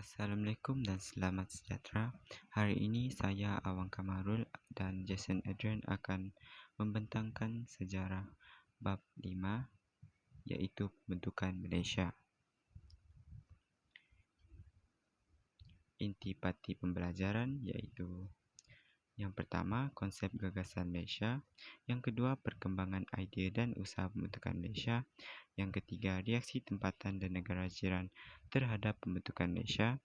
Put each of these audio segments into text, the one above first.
Assalamualaikum dan selamat sejahtera. Hari ini saya Awang Kamarul dan Jason Adrian akan membentangkan sejarah bab 5 iaitu pembentukan Malaysia. Intipati pembelajaran iaitu yang pertama, konsep gagasan Malaysia. Yang kedua, perkembangan idea dan usaha pembentukan Malaysia. Yang ketiga, reaksi tempatan dan negara jiran terhadap pembentukan Malaysia.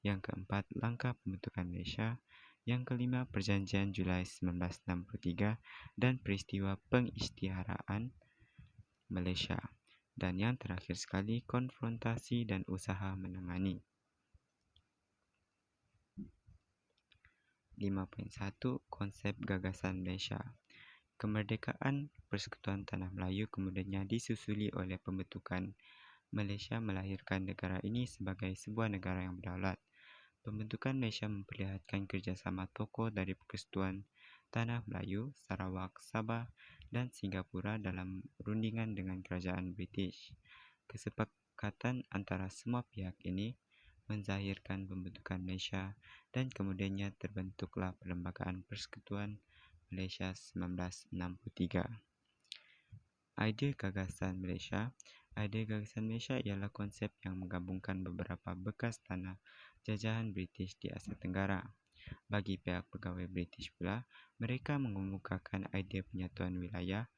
Yang keempat, langkah pembentukan Malaysia. Yang kelima, Perjanjian Julai 1963 dan peristiwa pengisytiharaan Malaysia. Dan yang terakhir sekali, konfrontasi dan usaha menangani. 5.1 Konsep Gagasan Malaysia. Kemerdekaan Persekutuan Tanah Melayu kemudiannya disusuli oleh pembentukan Malaysia melahirkan negara ini sebagai sebuah negara yang berdaulat. Pembentukan Malaysia memperlihatkan kerjasama tokoh dari Persekutuan Tanah Melayu, Sarawak, Sabah dan Singapura dalam rundingan dengan kerajaan British. Kesepakatan antara semua pihak ini menzahirkan pembentukan Malaysia dan kemudiannya terbentuklah Perlembagaan Persekutuan Malaysia 1963. Idea gagasan Malaysia. Idea gagasan Malaysia ialah konsep yang menggabungkan beberapa bekas tanah jajahan British di Asia Tenggara. Bagi pihak pegawai British pula, mereka mengemukakan idea penyatuan wilayah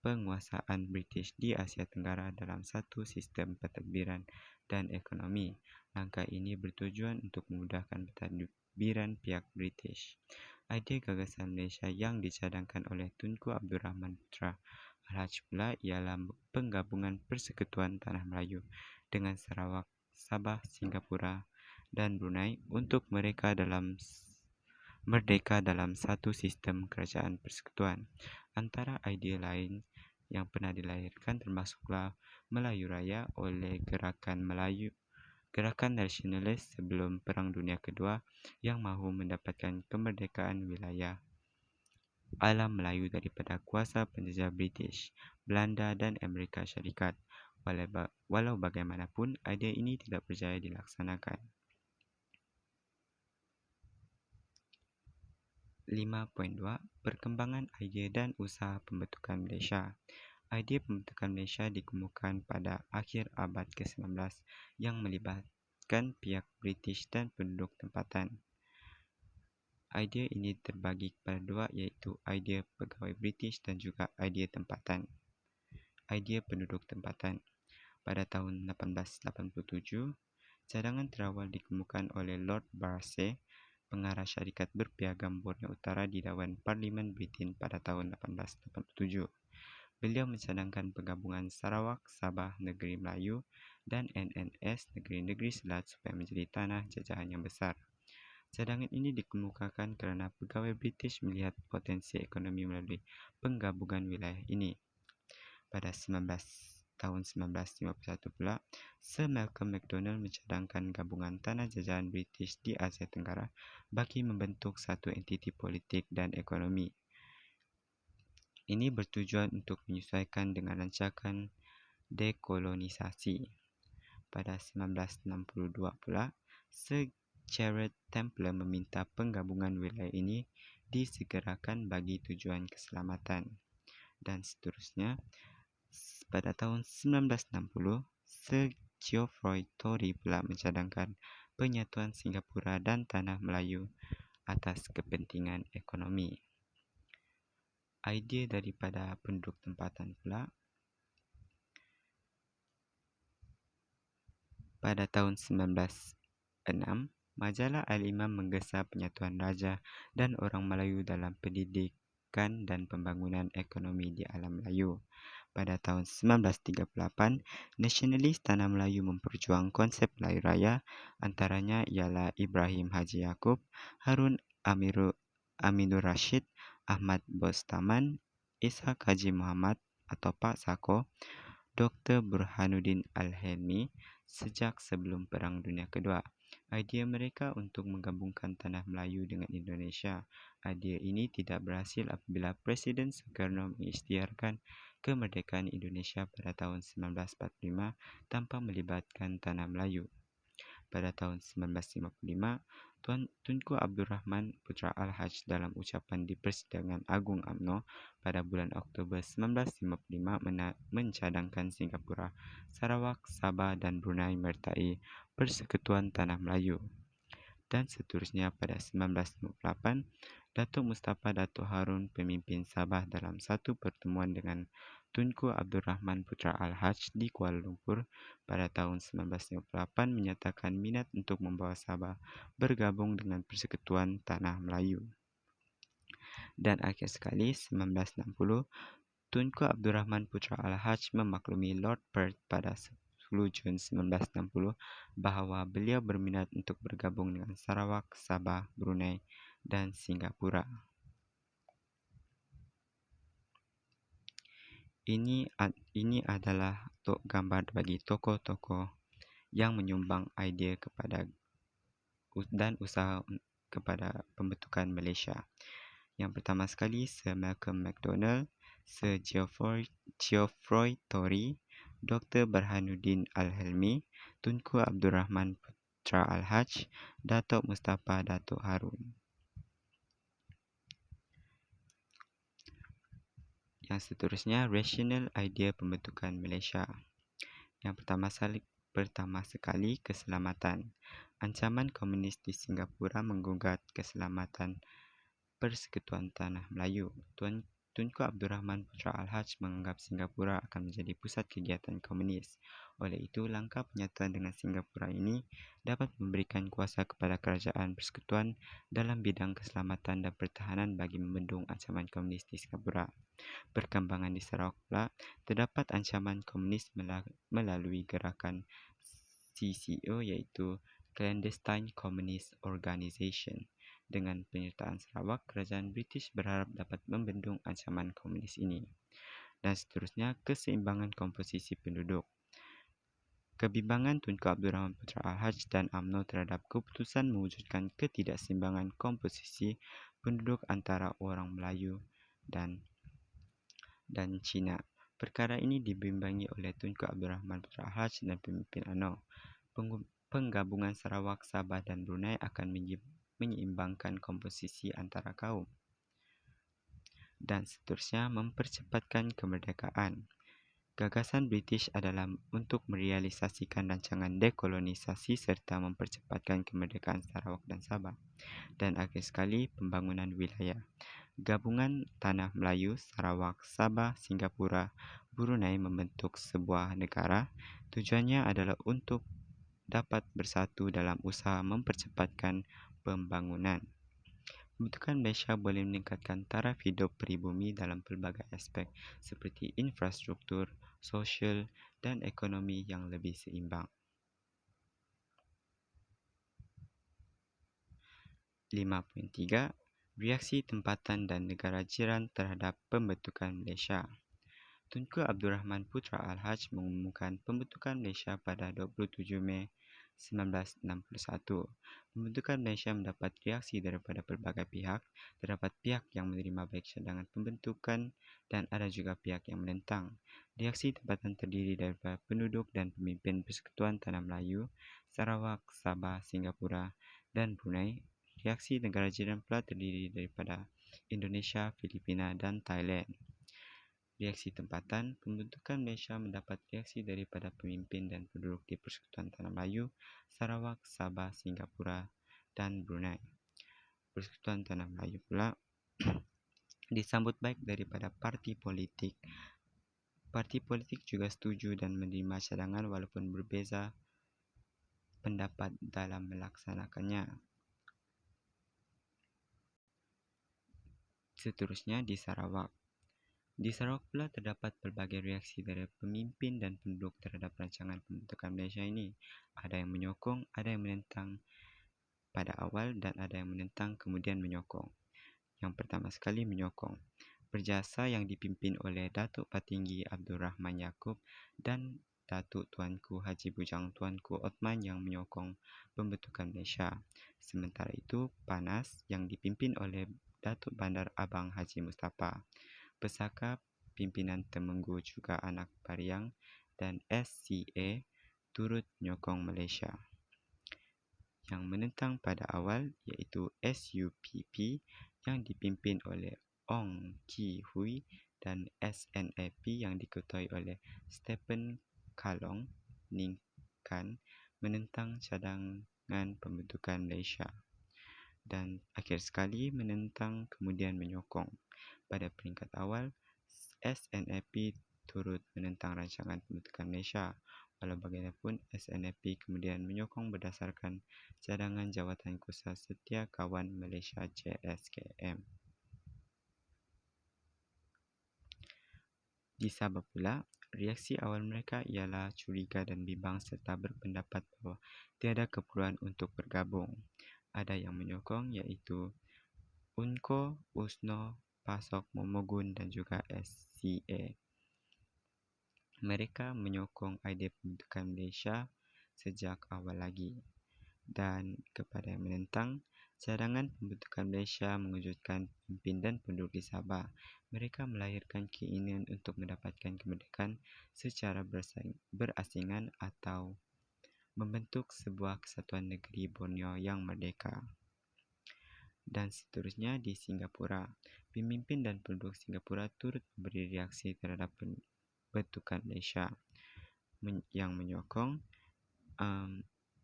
penguasaan British di Asia Tenggara dalam satu sistem pentadbiran dan ekonomi. Langkah ini bertujuan untuk memudahkan pentadbiran pihak British. Idea gagasan Malaysia yang dicadangkan oleh Tunku Abdul Rahman Putra Al-Haj pula ialah penggabungan Persekutuan Tanah Melayu dengan Sarawak, Sabah, Singapura dan Brunei untuk mereka merdeka dalam satu sistem kerajaan persekutuan. Antara idea lain yang pernah dilahirkan termasuklah Melayu Raya oleh Gerakan Nasionalis sebelum Perang Dunia Kedua yang mahu mendapatkan kemerdekaan wilayah alam Melayu daripada kuasa penjajah British, Belanda dan Amerika Syarikat. Walau bagaimanapun, idea ini tidak berjaya dilaksanakan. 5.2 Perkembangan idea dan usaha pembentukan Malaysia. Idea pembentukan Malaysia dikemukakan pada akhir abad ke-19 yang melibatkan pihak British dan penduduk tempatan. Idea ini terbagi kepada dua iaitu idea pegawai British dan juga idea tempatan. Idea penduduk tempatan. Pada tahun 1887, cadangan terawal dikemukakan oleh Lord Brassey, pengarah syarikat berpiagam Borneo Utara di Dewan Parlimen Britain pada tahun 1887. Beliau mencadangkan penggabungan Sarawak, Sabah, Negeri Melayu dan NNS, Negeri-Negeri Selat supaya menjadi tanah jajahan yang besar. Cadangan ini dikemukakan kerana pegawai British melihat potensi ekonomi melalui penggabungan wilayah ini. Pada tahun 1951 pula, Sir Malcolm Macdonald mencadangkan gabungan tanah jajahan British di Asia Tenggara bagi membentuk satu entiti politik dan ekonomi. Ini bertujuan untuk menyesuaikan dengan rancangan dekolonisasi. Pada 1962 pula, Sir Gerard Templer meminta penggabungan wilayah ini disegerakan bagi tujuan keselamatan. Dan seterusnya, pada tahun 1960, Sir Geoffroy Tory pula mencadangkan penyatuan Singapura dan Tanah Melayu atas kepentingan ekonomi. Idea daripada penduduk tempatan pula. Pada tahun 1906, majalah Al-Imam menggesa penyatuan raja dan orang Melayu dalam pendidikan dan pembangunan ekonomi di alam Melayu. Pada tahun 1938, nasionalis Tanah Melayu memperjuang konsep Melayu Raya, antaranya ialah Ibrahim Haji Yaakob, Harun Aminur Rashid, Ahmad Bostaman, Ishaq Haji Muhammad atau Pak Sako, Dr. Burhanuddin Al-Helmi sejak sebelum Perang Dunia Kedua. Idea mereka untuk menggabungkan Tanah Melayu dengan Indonesia. Idea ini tidak berhasil apabila Presiden Soekarno mengisytiharkan kemerdekaan Indonesia pada tahun 1945 tanpa melibatkan Tanah Melayu. pada tahun 1955, Tunku Abdul Rahman Putra Al-Haj dalam ucapan di Persidangan Agung UMNO pada bulan Oktober 1955 mencadangkan Singapura, Sarawak, Sabah dan Brunei menyertai Persekutuan Tanah Melayu. Dan seterusnya pada 1958, Datuk Mustafa Datuk Harun, pemimpin Sabah dalam satu pertemuan dengan Tunku Abdul Rahman Putra Al-Haj di Kuala Lumpur pada tahun 1958 menyatakan minat untuk membawa Sabah bergabung dengan Persekutuan Tanah Melayu. Dan akhir sekali, 1960, Tunku Abdul Rahman Putra Al-Haj memaklumi Lord Perth pada 10 Jun 1960 bahawa beliau berminat untuk bergabung dengan Sarawak, Sabah, Brunei dan Singapura. Ini adalah gambar bagi tokoh-tokoh yang menyumbang idea kepada dan usaha kepada pembentukan Malaysia. Yang pertama sekali, Sir Malcolm McDonald, Sir Geoffroy Tory, Dr. Burhanuddin Al-Helmi, Tunku Abdul Rahman Putra Al-Haj, Datuk Mustafa Datuk Harun. Yang seterusnya, rational idea pembentukan Malaysia. Yang pertama sekali, keselamatan. Ancaman komunis di Singapura menggugat keselamatan Persekutuan Tanah Melayu. Tunku Abdul Rahman Putra Al-Haj menganggap Singapura akan menjadi pusat kegiatan komunis. Oleh itu, langkah penyatuan dengan Singapura ini dapat memberikan kuasa kepada kerajaan persekutuan dalam bidang keselamatan dan pertahanan bagi membendung ancaman komunis di Singapura. Perkembangan di Sarawak pula, terdapat ancaman komunis melalui gerakan CCO iaitu Clandestine Communist Organisation. Dengan penyertaan Sarawak, kerajaan British berharap dapat membendung ancaman komunis ini. Dan seterusnya, keseimbangan komposisi penduduk. Kebimbangan Tunku Abdul Rahman Putra Al-Haj dan UMNO terhadap keputusan mewujudkan ketidakseimbangan komposisi penduduk antara orang Melayu dan Cina. Perkara ini dibimbangi oleh Tunku Abdul Rahman Putra Al-Haj dan pemimpin UMNO. Penggabungan Sarawak, Sabah dan Brunei akan menyeimbangkan komposisi antara kaum. Dan seterusnya, mempercepatkan kemerdekaan. Gagasan British adalah untuk merealisasikan rancangan dekolonisasi serta mempercepatkan kemerdekaan Sarawak dan Sabah. Dan akhir sekali, pembangunan wilayah. Gabungan Tanah Melayu, Sarawak, Sabah, Singapura, Brunei membentuk sebuah negara. Tujuannya adalah untuk dapat bersatu dalam usaha mempercepatkan pembangunan. Pembentukan Malaysia boleh meningkatkan taraf hidup peribumi dalam pelbagai aspek seperti infrastruktur, sosial dan ekonomi yang lebih seimbang. 5.3. Reaksi tempatan dan negara jiran terhadap pembentukan Malaysia. Tunku Abdul Rahman Putra Al-Haj mengumumkan pembentukan Malaysia pada 27 Mei 1961. Pembentukan Malaysia mendapat reaksi daripada pelbagai pihak. Terdapat pihak yang menerima baik cadangan pembentukan dan ada juga pihak yang menentang. Reaksi tempatan terdiri daripada penduduk dan pemimpin Persekutuan Tanah Melayu, Sarawak, Sabah, Singapura dan Brunei. Reaksi negara jiran pula terdiri daripada Indonesia, Filipina dan Thailand. Reaksi tempatan, pembentukan Malaysia mendapat reaksi daripada pemimpin dan penduduk di Persekutuan Tanah Melayu, Sarawak, Sabah, Singapura dan Brunei. Persekutuan Tanah Melayu pula disambut baik daripada parti politik. Parti politik juga setuju dan menerima cadangan walaupun berbeza pendapat dalam melaksanakannya. Seterusnya di Sarawak. Di Sarawak pula terdapat pelbagai reaksi dari pemimpin dan penduduk terhadap rancangan pembentukan Malaysia ini. Ada yang menyokong, ada yang menentang pada awal dan ada yang menentang kemudian menyokong. Yang pertama sekali menyokong. Berjasa yang dipimpin oleh Datuk Patinggi Abdul Rahman Yaakob dan Datuk Tuanku Haji Bujang Tuanku Othman yang menyokong pembentukan Malaysia. Sementara itu, PANAS yang dipimpin oleh Datuk Bandar Abang Haji Mustafa, Pesaka Pimpinan Temenggu juga Anak Pariang dan SCA turut menyokong Malaysia. yang menentang pada awal iaitu SUPP yang dipimpin oleh Ong Ki Hui dan SNAP yang diketuai oleh Stephen Kalong Ning Kan menentang cadangan pembentukan Malaysia, dan akhir sekali menentang kemudian menyokong. Pada peringkat awal, SNAP turut menentang rancangan pembentukan Malaysia. Walau bagaimanapun, SNAP kemudian menyokong berdasarkan cadangan Jawatan Kuasa Setia Kawan Malaysia JSKM. Di Sabah pula, reaksi awal mereka ialah curiga dan bimbang serta berpendapat bahawa tiada keperluan untuk bergabung. Ada yang menyokong iaitu UNCO, USNO, PASOK, Momogun dan juga SCA. Mereka menyokong idea pembentukan Malaysia sejak awal lagi. Dan kepada yang menentang, cadangan pembentukan Malaysia mengejutkan pemimpin dan penduduk di Sabah. Mereka melahirkan keinginan untuk mendapatkan kemerdekaan secara berasingan atau membentuk sebuah kesatuan negeri Borneo yang merdeka. Dan seterusnya di Singapura, pemimpin dan penduduk Singapura turut memberi reaksi terhadap pembentukan Malaysia yang menyokong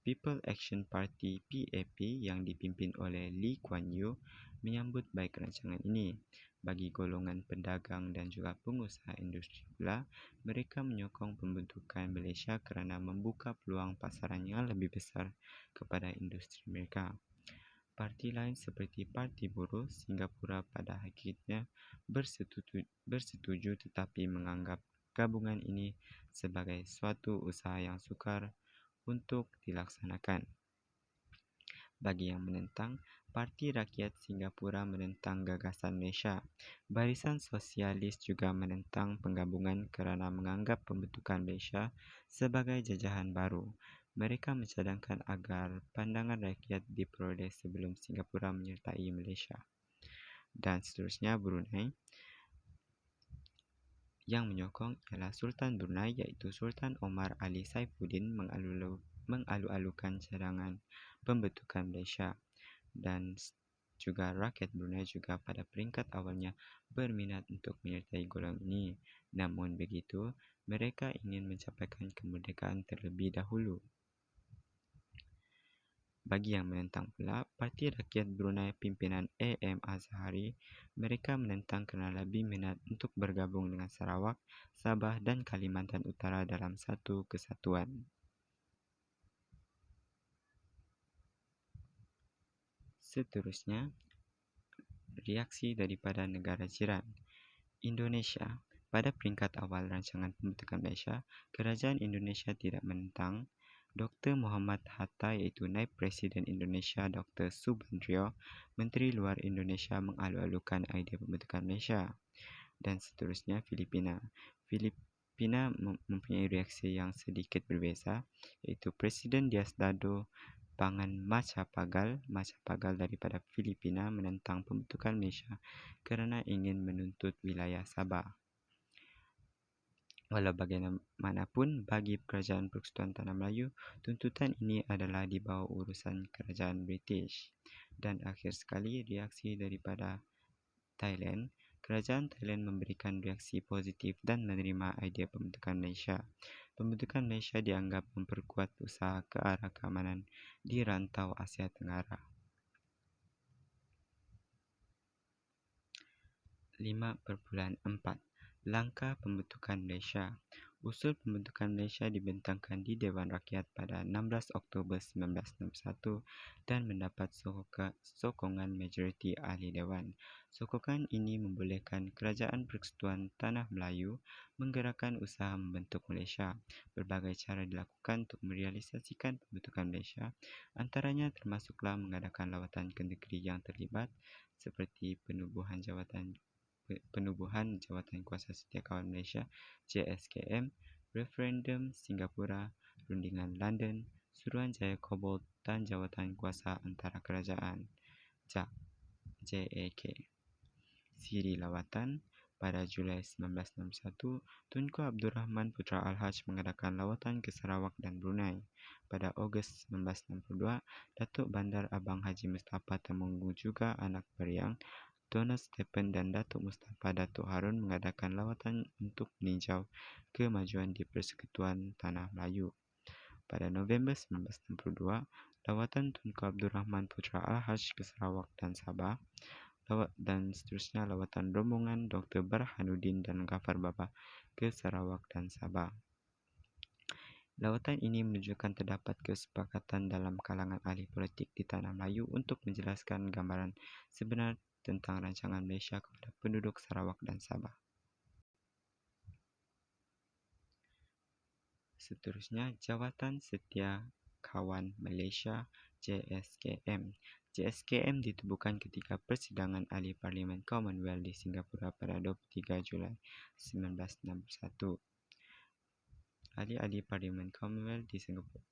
People Action Party PAP yang dipimpin oleh Lee Kuan Yew menyambut baik rancangan ini. Bagi golongan pedagang dan juga pengusaha industri pula, mereka menyokong pembentukan Malaysia kerana membuka peluang pasaran yang lebih besar kepada industri mereka. Parti lain seperti Parti Buruh Singapura pada hakikatnya bersetuju tetapi menganggap gabungan ini sebagai suatu usaha yang sukar untuk dilaksanakan. Bagi yang menentang, Parti Rakyat Singapura menentang gagasan Malaysia. Barisan Sosialis juga menentang penggabungan kerana menganggap pembentukan Malaysia sebagai jajahan baru. Mereka mencadangkan agar pandangan rakyat diperoleh sebelum Singapura menyertai Malaysia. Dan seterusnya Brunei. Yang menyokong ialah Sultan Brunei iaitu Sultan Omar Ali Saifuddin mengalu-alukan cadangan pembentukan Malaysia, dan juga rakyat Brunei juga pada peringkat awalnya berminat untuk menyertai golongan ini. Namun begitu, mereka ingin mencapaikan kemerdekaan terlebih dahulu. Bagi yang menentang pula, Parti Rakyat Brunei pimpinan AM Azhari, mereka menentang kerana lebih minat untuk bergabung dengan Sarawak, Sabah dan Kalimantan Utara dalam satu kesatuan. Seterusnya, reaksi daripada negara jiran. Indonesia. Pada peringkat awal rancangan pembentukan Malaysia, kerajaan Indonesia tidak menentang. Dr. Muhammad Hatta iaitu Naib Presiden Indonesia Dr. Subandrio, Menteri Luar Indonesia mengalu-alukan idea pembentukan Malaysia. Dan seterusnya Filipina. Filipina mempunyai reaksi yang sedikit berbeza, iaitu Presiden Diaz Dado Pangan Macapagal daripada Filipina menentang pembentukan Malaysia kerana ingin menuntut wilayah Sabah. Walau bagaimanapun, bagi Kerajaan Persekutuan Tanah Melayu, tuntutan ini adalah di bawah urusan Kerajaan British. Dan akhir sekali, reaksi daripada Thailand. Kerajaan Thailand memberikan reaksi positif dan menerima idea pembentukan Malaysia. Pembentukan Malaysia dianggap memperkuat usaha ke arah keamanan di rantau Asia Tenggara. 5.4 Langkah pembentukan Malaysia. Usul pembentukan Malaysia dibentangkan di Dewan Rakyat pada 16 Oktober 1961 dan mendapat sokongan majoriti ahli Dewan. Sokongan ini membolehkan Kerajaan Persekutuan Tanah Melayu menggerakkan usaha membentuk Malaysia. Berbagai cara dilakukan untuk merealisasikan pembentukan Malaysia, antaranya termasuklah mengadakan lawatan ke negeri yang terlibat seperti penubuhan Jawatan Kuasa Setiakawan Malaysia JSKM, referendum Singapura, rundingan London, Suruhanjaya Kobolt dan Jawatan Kuasa Antara Kerajaan JAK. Siri lawatan, Pada Julai 1961, Tunku Abdul Rahman Putra Al-Haj mengadakan lawatan ke Sarawak dan Brunei. Pada Ogos 1962, Datuk Bandar Abang Haji Mustapha Temenggu juga anak beriang Donald Stephen dan Datuk Mustafa Datuk Harun mengadakan lawatan untuk meninjau kemajuan di Persekutuan Tanah Melayu. Pada November 1962, lawatan Tunku Abdul Rahman Putra Al-Haj ke Sarawak dan Sabah, dan seterusnya lawatan rombongan Dr. Burhanuddin dan Ghaffar Baba ke Sarawak dan Sabah. Lawatan ini menunjukkan terdapat kesepakatan dalam kalangan ahli politik di Tanah Melayu untuk menjelaskan gambaran sebenar tentang rancangan Malaysia kepada penduduk Sarawak dan Sabah. Seterusnya, Jawatan Setia Kawan Malaysia JSKM. JSKM ditubuhkan ketika persidangan ahli Parlimen Commonwealth di Singapura pada 23 Julai 1961. Ahli-ahli Parlimen Commonwealth di Singapura.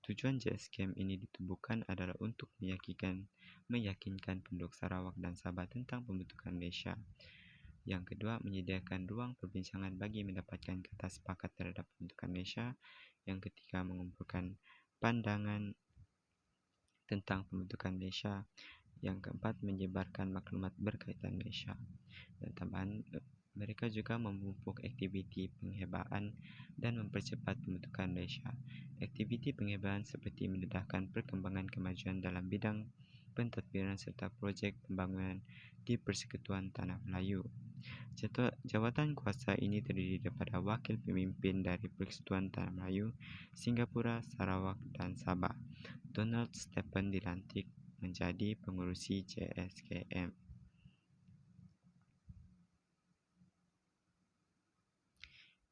Tujuan JSKM ini ditubuhkan adalah untuk meyakinkan penduduk Sarawak dan Sabah tentang pembentukan Malaysia. Yang kedua, menyediakan ruang perbincangan bagi mendapatkan kata sepakat terhadap pembentukan Malaysia. Yang ketiga, mengumpulkan pandangan tentang pembentukan Malaysia. Yang keempat, menyebarkan maklumat berkaitan Malaysia. Dan tambahan, mereka juga memupuk aktiviti penghebaan dan mempercepat pembentukan Malaysia. Aktiviti penghebaan seperti mendedahkan perkembangan kemajuan dalam bidang pentadbiran serta projek pembangunan di Persekutuan Tanah Melayu. Jawatan kuasa ini terdiri daripada wakil pemimpin dari Persekutuan Tanah Melayu, Singapura, Sarawak dan Sabah. Donald Stephen dilantik menjadi pengerusi JSKM.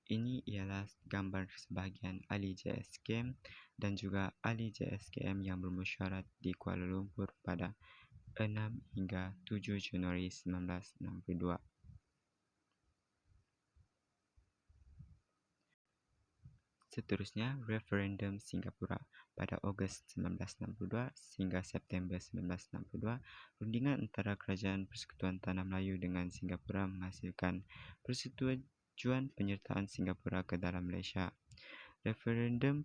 Ini ialah gambar sebahagian ahli JSKM dan juga ahli JSKM yang bermesyuarat di Kuala Lumpur pada 6 hingga 7 Januari 1962. Seterusnya, referendum Singapura. Pada Ogos 1962 hingga September 1962, rundingan antara Kerajaan Persekutuan Tanah Melayu dengan Singapura menghasilkan persetujuan penyertaan Singapura ke dalam Malaysia. Referendum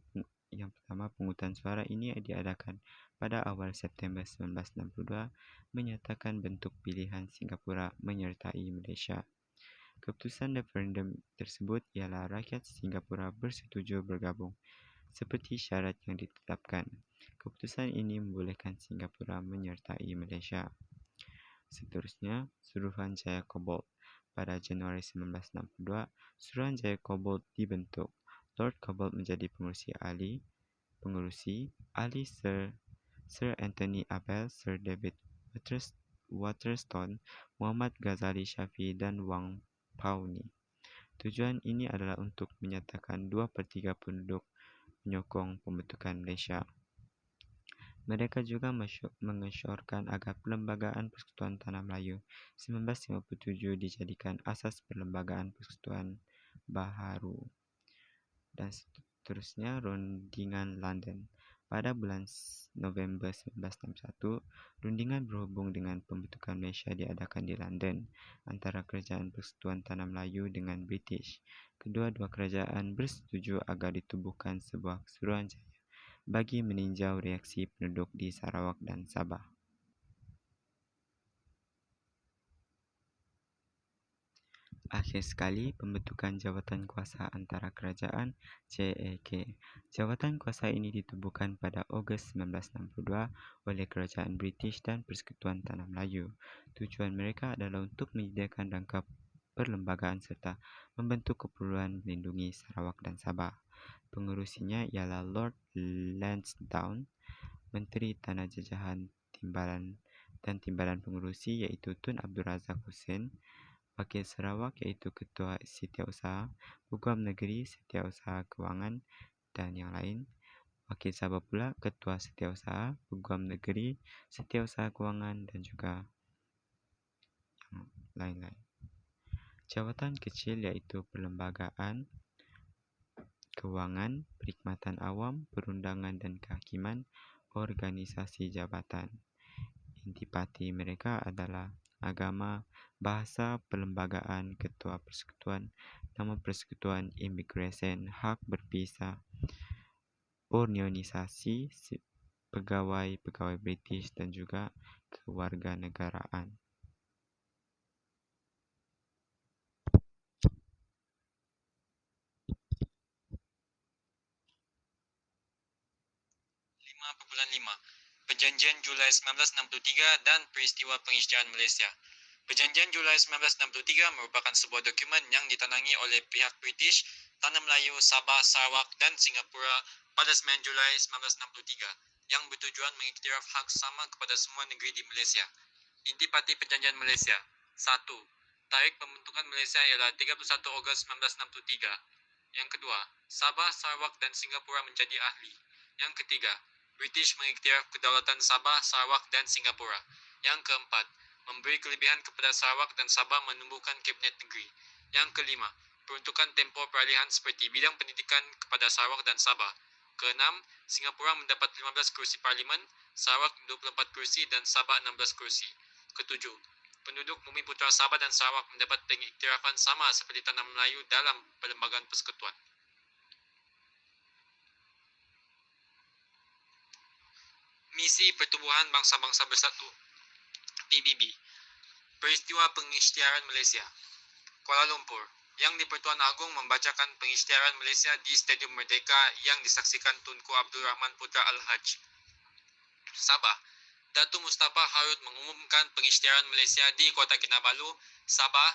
yang pertama penghutang suara ini diadakan pada awal September 1962 menyatakan bentuk pilihan Singapura menyertai Malaysia. Keputusan referendum tersebut ialah rakyat Singapura bersetuju bergabung seperti syarat yang ditetapkan. Keputusan ini membolehkan Singapura menyertai Malaysia. Seterusnya, Suruhanjaya Cobalt. Pada Januari 1962, Suruhanjaya Cobalt dibentuk. Lord Cobalt menjadi pengerusi ahli Sir Anthony Abel, Sir David Waterstone, Muhammad Ghazali Shafi dan Wang Pauni. Tujuan ini adalah untuk menyatakan 2/3 penduduk menyokong pembentukan Malaysia. Mereka juga mengesyorkan agar Perlembagaan Persekutuan Tanah Melayu 1957 dijadikan asas Perlembagaan Persekutuan baharu. Dan seterusnya, rundingan London. Pada bulan November 1961, rundingan berhubung dengan pembentukan Malaysia diadakan di London antara Kerajaan Persekutuan Tanah Melayu dengan British. Kedua-dua kerajaan bersetuju agar ditubuhkan sebuah Suruhanjaya bagi meninjau reaksi penduduk di Sarawak dan Sabah. Akhir sekali, pembentukan jawatan kuasa antara kerajaan JAK. Jawatan kuasa ini ditubuhkan pada Ogos 1962 oleh Kerajaan British dan Persekutuan Tanah Melayu. Tujuan mereka adalah untuk menyediakan rangka perlembagaan serta membentuk keperluan melindungi Sarawak dan Sabah. Pengerusinya ialah Lord Lansdowne, Menteri Tanah Jajahan Timbalan pengerusi iaitu Tun Abdul Razak Hussein, Wakil Sarawak iaitu Ketua Setiausaha, Peguam Negeri, Setiausaha Kewangan dan yang lain. Wakil Sabah pula Ketua Setiausaha, Peguam Negeri, Setiausaha Kewangan dan juga yang lain-lain. Jawatan kecil iaitu Perlembagaan Kewangan, Perkhidmatan Awam, Perundangan dan Kehakiman, Organisasi Jabatan. intipati mereka adalah agama, bahasa perlembagaan, ketua persekutuan, nama persekutuan, imigresen, hak berpisah, organisasi, pegawai-pegawai British dan juga kewarganegaraan. Perjanjian Julai 1963 dan peristiwa pengisytiharan Malaysia. Perjanjian Julai 1963 merupakan sebuah dokumen yang ditandangi oleh pihak British, Tanah Melayu, Sabah, Sarawak dan Singapura pada 9 Julai 1963 yang bertujuan mengiktiraf hak sama kepada semua negeri di Malaysia. Intipati Perjanjian Malaysia. 1. Tarikh pembentukan Malaysia ialah 31 Ogos 1963. Yang kedua, Sabah, Sarawak dan Singapura menjadi ahli. Yang ketiga, British mengiktiraf kedaulatan Sabah, Sarawak dan Singapura. Yang keempat, memberi kelebihan kepada Sarawak dan Sabah menumbuhkan kabinet negeri. Yang kelima, peruntukan tempoh peralihan seperti bidang pendidikan kepada Sarawak dan Sabah. Keenam, Singapura mendapat 15 kursi parlimen, Sarawak 24 kursi dan Sabah 16 kursi. Ketujuh, penduduk Bumiputera Sabah dan Sarawak mendapat pengiktirafan sama seperti Tanah Melayu dalam Perlembagaan Persekutuan. Misi Pertubuhan Bangsa-Bangsa Bersatu PBB. Peristiwa Pengisytiharan Malaysia. Kuala Lumpur. Yang di-Pertuan Agong membacakan pengisytiharan Malaysia di Stadium Merdeka yang disaksikan Tunku Abdul Rahman Putra Al-Haj. Sabah. Datuk Mustafa Harut mengumumkan pengisytiharan Malaysia di Kota Kinabalu, Sabah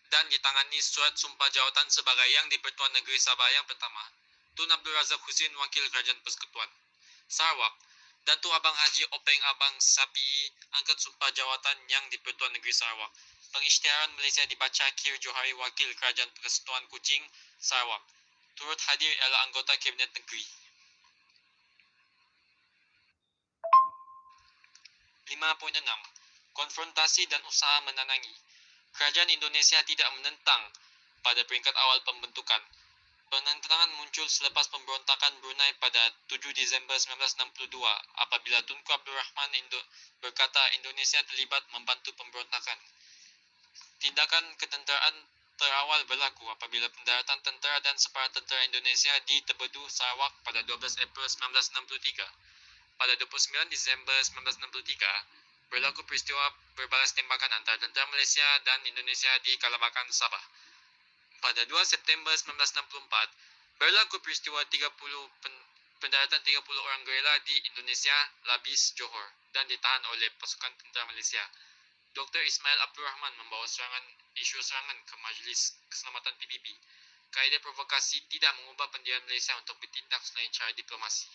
dan ditangani surat sumpah jawatan sebagai Yang di-Pertuan Negeri Sabah yang pertama. Tun Abdul Razak Husin, Wakil Kerajaan Persekutuan. Sarawak. Datuk Abang Haji Openg Abang Sapi angkat sumpah jawatan Yang di-Pertuan Negeri Sarawak. Pengisytiharan Malaysia dibaca Kir Johari, Wakil Kerajaan Persekutuan Kuching, Sarawak. Turut hadir ialah anggota Kabinet Negeri. 5.6. Konfrontasi dan usaha menenangi. Kerajaan Indonesia tidak menentang pada peringkat awal pembentukan. Penentangan muncul selepas pemberontakan Brunei pada 7 Disember 1962 apabila Tunku Abdul Rahman berkata Indonesia terlibat membantu pemberontakan. Tindakan ketenteraan terawal berlaku apabila pendaratan tentera dan separuh tentera Indonesia di Tebedu, Sarawak pada 12 April 1963. Pada 29 Disember 1963, berlaku peristiwa berbalas tembakan antara tentera Malaysia dan Indonesia di Kalabakan, Sabah. Pada 2 September 1964, berlaku peristiwa pendaratan 30 orang gerila di Indonesia, Labis, Johor dan ditahan oleh pasukan tentera Malaysia. Dr. Ismail Abdul Rahman membawa isu serangan ke Majlis Keselamatan PBB. Kaedah provokasi tidak mengubah pendirian Malaysia untuk bertindak selain cara diplomasi.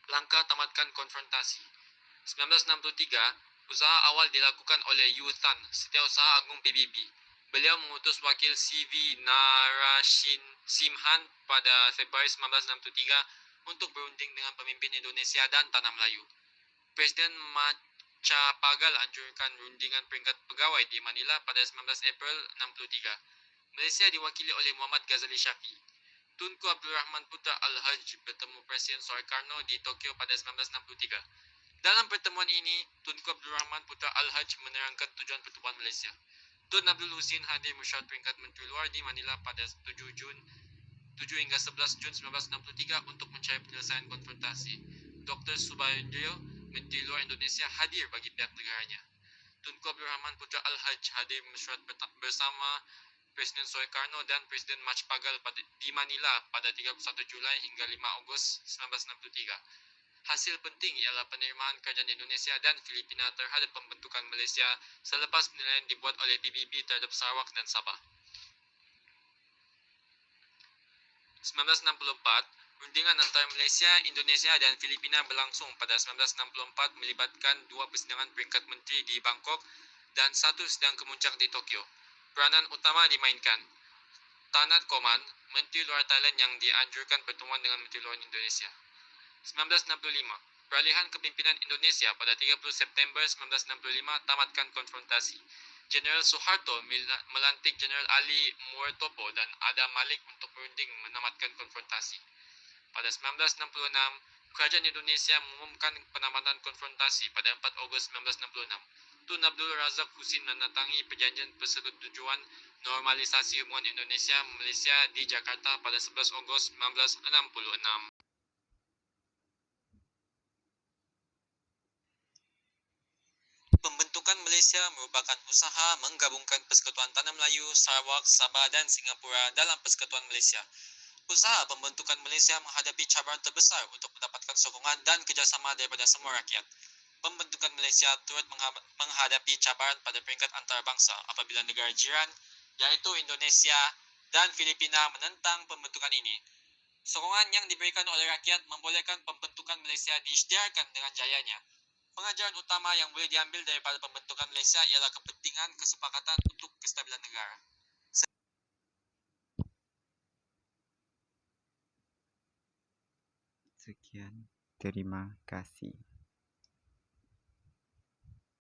Langkah tamatkan konfrontasi. 1963, usaha awal dilakukan oleh Yu Tan, Setiausaha Agung PBB. Beliau mengutus wakil CV Narashin Simhan pada Februari 1963 untuk berunding dengan pemimpin Indonesia dan Tanah Melayu. Presiden Macapagal anjurkan rundingan peringkat pegawai di Manila pada 19 April 1963. Malaysia diwakili oleh Muhammad Ghazali Shafie. Tunku Abdul Rahman Putra Al-Haj bertemu Presiden Sukarno di Tokyo pada 1963. Dalam pertemuan ini, Tunku Abdul Rahman Putra Al-Haj menerangkan tujuan pertubuhan Malaysia. Tun Abdul Husin hadir mesyuarat peringkat Menteri Luar di Manila pada 7 hingga 11 Jun 1963 untuk mencari penyelesaian konfrontasi. Dr. Subandrio, Menteri Luar Indonesia, hadir bagi pihak negaranya. Tunku Abdul Rahman Putra Al-Haj hadir mesyuarat bersama Presiden Sukarno dan Presiden Macapagal di Manila pada 31 Julai hingga 5 Ogos 1963. Hasil penting ialah penerimaan kerajaan Indonesia dan Filipina terhadap pembentukan Malaysia selepas penilaian dibuat oleh PBB terhadap Sarawak dan Sabah. 1964, rundingan antara Malaysia, Indonesia dan Filipina berlangsung pada 1964 melibatkan 2 persidangan peringkat menteri di Bangkok dan 1 sidang kemuncak di Tokyo. Peranan utama dimainkan Tanat Koman, Menteri Luar Thailand yang dianjurkan pertemuan dengan Menteri Luar Indonesia. 1965, peralihan kepimpinan Indonesia pada 30 September 1965 tamatkan konfrontasi. Jeneral Suharto melantik Jeneral Ali Muertopo dan Adam Malik untuk berunding menamatkan konfrontasi. Pada 1966, Kerajaan Indonesia mengumumkan penamatan konfrontasi pada 4 Ogos 1966. Tun Abdul Razak Husin menandatangi perjanjian persetujuan normalisasi hubungan Indonesia-Malaysia di Jakarta pada 11 Ogos 1966. Pembentukan Malaysia merupakan usaha menggabungkan Persekutuan Tanah Melayu, Sarawak, Sabah dan Singapura dalam Persekutuan Malaysia. Usaha pembentukan Malaysia menghadapi cabaran terbesar untuk mendapatkan sokongan dan kerjasama daripada semua rakyat. Pembentukan Malaysia turut menghadapi cabaran pada peringkat antarabangsa apabila negara jiran, iaitu Indonesia dan Filipina menentang pembentukan ini. Sokongan yang diberikan oleh rakyat membolehkan pembentukan Malaysia diisytiharkan dengan jayanya. Pengajaran utama yang boleh diambil daripada pembentukan Malaysia ialah kepentingan kesepakatan untuk kestabilan negara. Sekian, terima kasih.